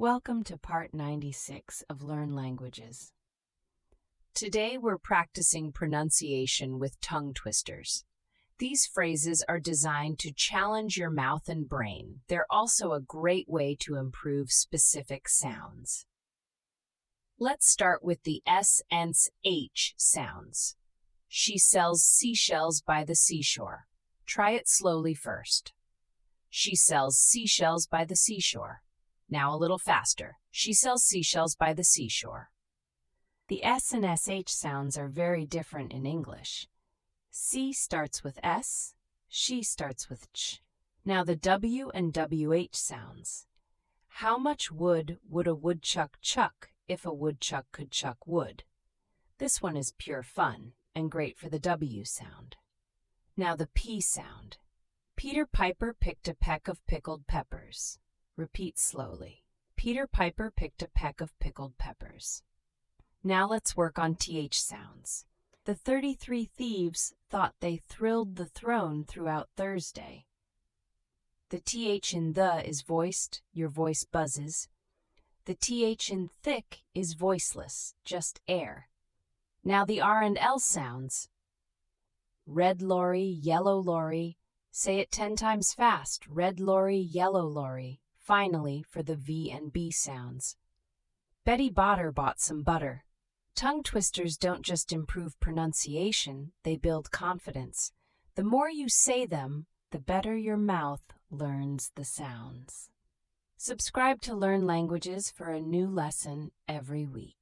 Welcome to part 96 of Learn Languages. Today we're practicing pronunciation with tongue twisters. These phrases are designed to challenge your mouth and brain. They're also a great way to improve specific sounds. Let's start with the S and H sounds. She sells seashells by the seashore. Try it slowly first. She sells seashells by the seashore. Now a little faster. She sells seashells by the seashore. The S and SH sounds are very different in English. C starts with S, she starts with ch. Now the W and WH sounds. How much wood would a woodchuck chuck if a woodchuck could chuck wood? This one is pure fun and great for the W sound. Now the P sound. Peter Piper picked a peck of pickled peppers. Repeat slowly. Peter Piper picked a peck of pickled peppers. Now let's work on TH sounds. The 33 thieves thought they thrilled the throne throughout Thursday. The TH in the is voiced, your voice buzzes. The TH in thick is voiceless, just air. Now the R and L sounds. Red lorry, yellow lorry. Say it 10 times fast. Red lorry, yellow lorry. Finally, for the V and B sounds. Betty Botter bought some butter. Tongue twisters don't just improve pronunciation, they build confidence. The more you say them, the better your mouth learns the sounds. Subscribe to Learn Languages for a new lesson every week.